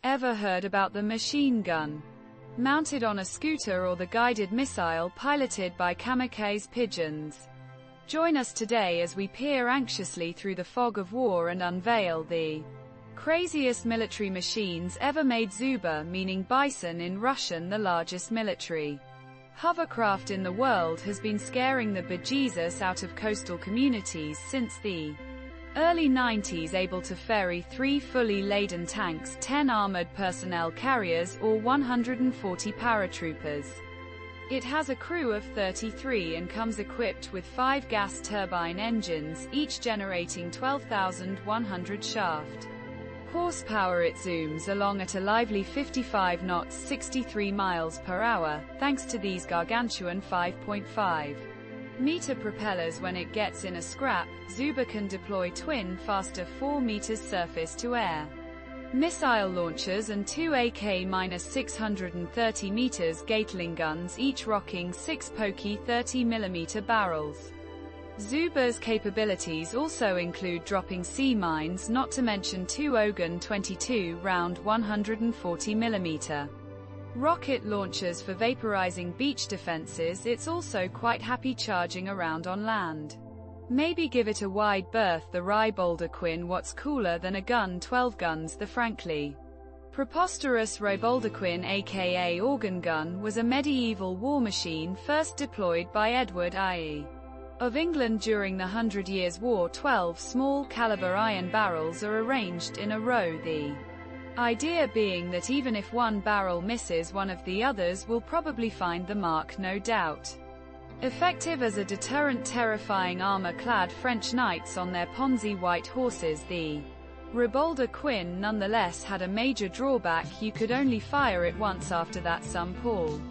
Ever heard about the machine gun? Mounted on a scooter or the guided missile piloted by kamikaze pigeons? Join us today as we peer anxiously through the fog of war and unveil the craziest military machines ever made. Zuba, meaning bison in Russian, the largest military hovercraft in the world, has been scaring the bejesus out of coastal communities since the early 90s, able to ferry 3 fully laden tanks, 10 armored personnel carriers, or 140 paratroopers. It has a crew of 33 and comes equipped with 5 gas turbine engines, each generating 12,100 shaft horsepower. It zooms along at a lively 55 knots, 63 miles per hour, thanks to these gargantuan 5.5 meter propellers. When it gets in a scrap, Zuba can deploy twin, faster 4 meters surface-to-air missile launchers and 2 AK-630 meters Gatling guns, each rocking 6 pokey 30mm barrels. Zuba's capabilities also include dropping sea mines, not to mention 2 Ogun 22 round 140mm rocket launchers for vaporizing beach defenses. It's also quite happy charging around on land. Maybe give it a wide berth. The Ryboldaquin. What's cooler than a gun? 12 guns. The frankly preposterous Ryboldaquin, aka organ gun, was a medieval war machine first deployed by Edward I of England during the 100 Years' War. 12 small-caliber iron barrels are arranged in a row, the idea being that even if one barrel misses, one of the others will probably find the mark, no doubt. Effective as a deterrent, terrifying armor-clad French knights on their Ponzi white horses. The Ryboldaquin nonetheless had a major drawback: you could only fire it once. After that, some Paul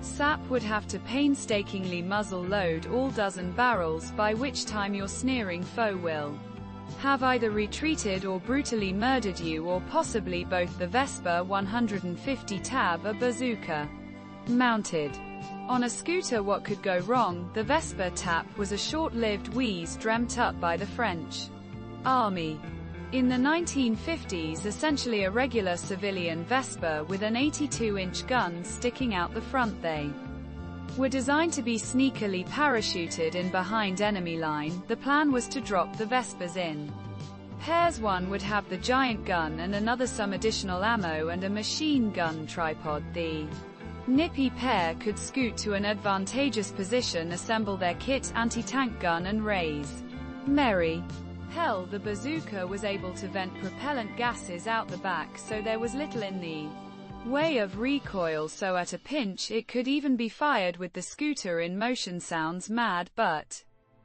Sap would have to painstakingly muzzle-load all dozen barrels, by which time your sneering foe will have either retreated or brutally murdered you, or possibly both. The Vespa 150 Tab, a bazooka mounted on a scooter. What could go wrong? The Vespa Tap was a short-lived wheeze dreamt up by the French Army in the 1950s, essentially a regular civilian Vespa with an 82-inch gun sticking out the front. They were designed to be sneakily parachuted in behind enemy line. The plan was to drop the Vespas in pairs. One would have the giant gun and another some additional ammo and a machine gun tripod. The nippy pair could scoot to an advantageous position, assemble their kit, anti-tank gun, and raise merry hell. The bazooka was able to vent propellant gases out the back, so there was little in the way of recoil, so at a pinch it could even be fired with the scooter in motion. Sounds mad, but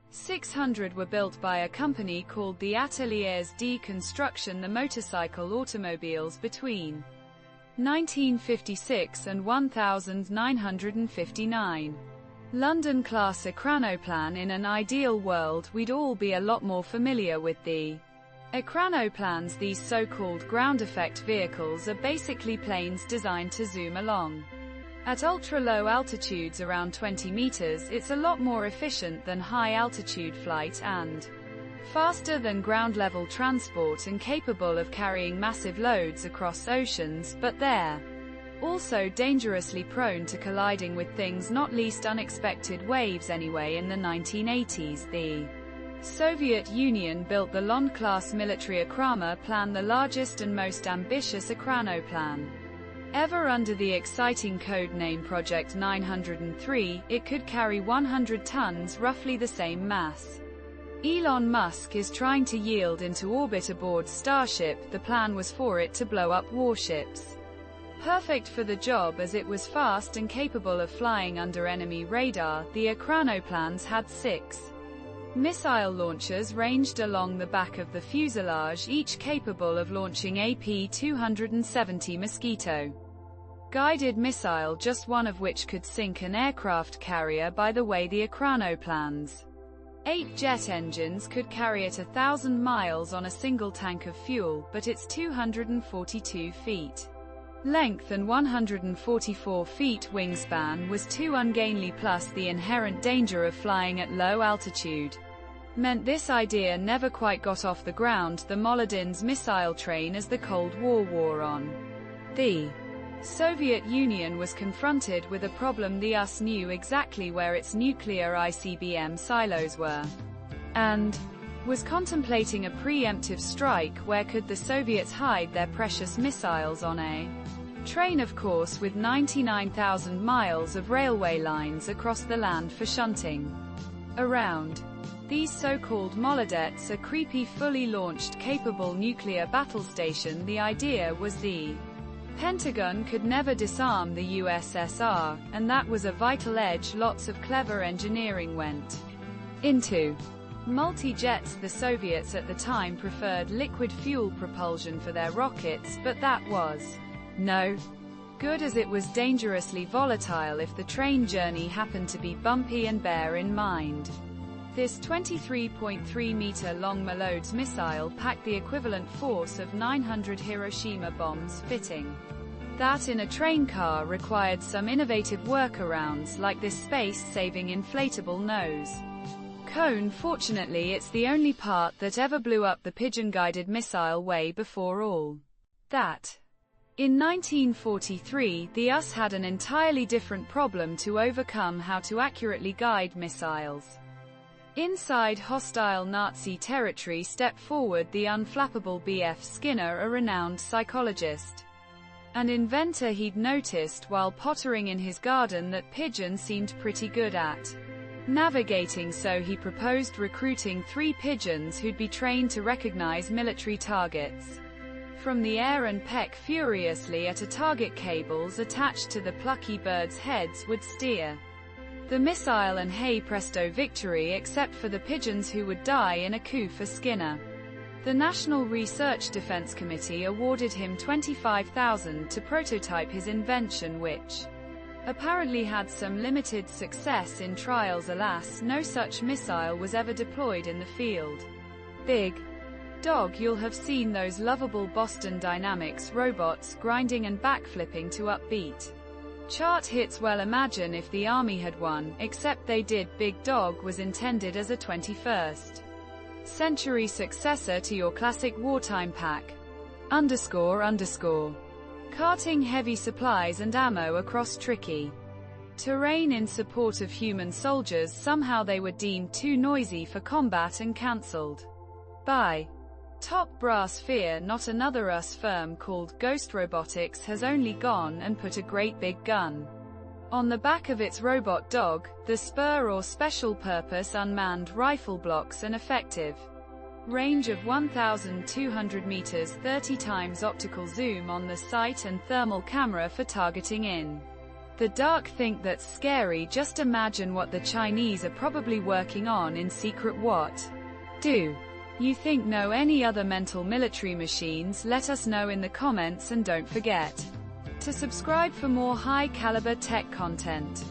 600 were built by a company called the Ateliers de Construction, the motorcycle automobiles, between 1956 and 1959. London-class Ekranoplan. In an ideal world, we'd all be a lot more familiar with the Ekranoplans. These so-called ground effect vehicles are basically planes designed to zoom along at ultra-low altitudes around 20 meters. It's a lot more efficient than high-altitude flight and faster than ground-level transport, and capable of carrying massive loads across oceans, but they're also dangerously prone to colliding with things, not least unexpected waves. Anyway, in the 1980s, the Soviet Union built the Lond-class military Ekranoplan, the largest and most ambitious Ekranoplan ever. Under the exciting code name Project 903, it could carry 100 tons, roughly the same mass Elon Musk is trying to yield into orbit aboard Starship. The plan was for it to blow up warships. Perfect for the job, as it was fast and capable of flying under enemy radar. The Ekranoplans had 6 missile launchers ranged along the back of the fuselage, each capable of launching AP-270 Mosquito guided missile, just one of which could sink an aircraft carrier. By the way, the Ekranoplans' 8 jet engines could carry it 1,000 miles on a single tank of fuel, but its 242 feet length and 144 feet wingspan was too ungainly, plus the inherent danger of flying at low altitude meant this idea never quite got off the ground. The Moledin's missile train as the Cold War wore on. The Soviet Union was confronted with a problem. The US knew exactly where its nuclear ICBM silos were, and was contemplating a preemptive strike. Where could the Soviets hide their precious missiles? On a train, of course, with 99,000 miles of railway lines across the land for shunting around. These so-called Molodets, a creepy fully launched capable nuclear battle station. The idea was the Pentagon could never disarm the USSR, and that was a vital edge. Lots of clever engineering went into multi-jets. The Soviets at the time preferred liquid fuel propulsion for their rockets, but that was no good, as it was dangerously volatile if the train journey happened to be bumpy. And bear in mind, this 23.3-meter-long Molodets missile packed the equivalent force of 900 Hiroshima bombs. Fitting that in a train car required some innovative workarounds, like this space-saving inflatable nose cone. Fortunately, it's the only part that ever blew up the Pigeon-guided missile. Way before all that, in 1943, the US had an entirely different problem to overcome: how to accurately guide missiles inside hostile Nazi territory. Step forward the unflappable B.F. Skinner, a renowned psychologist and inventor. He'd noticed while pottering in his garden that pigeons seemed pretty good at navigating, so he proposed recruiting 3 pigeons who'd be trained to recognize military targets from the air and peck furiously at a target. Cables attached to the plucky birds' heads would steer the missile, and hey presto, victory, except for the pigeons, who would die in a coup for Skinner. The National Research Defense Committee awarded him $25,000 to prototype his invention, which apparently had some limited success in trials. Alas, no such missile was ever deployed in the field. Big Dog, you'll have seen those lovable Boston Dynamics robots grinding and backflipping to upbeat chart hits. Well, imagine if the Army had one, except they did. Big Dog was intended as a 21st century successor to your classic wartime pack. __. Carting heavy supplies and ammo across tricky terrain in support of human soldiers. Somehow they were deemed too noisy for combat and cancelled by top brass. Fear not, another US firm called Ghost Robotics has only gone and put a great big gun on the back of its robot dog. The Spur, or Special Purpose Unmanned Rifle, blocks an effective range of 1,200 meters, 30 times optical zoom on the sight, and thermal camera for targeting in the dark. Think that's scary? Just imagine what the Chinese are probably working on in secret. What do you think? Know any other mental military machines? Let us know in the comments, and don't forget to subscribe for more high-caliber tech content.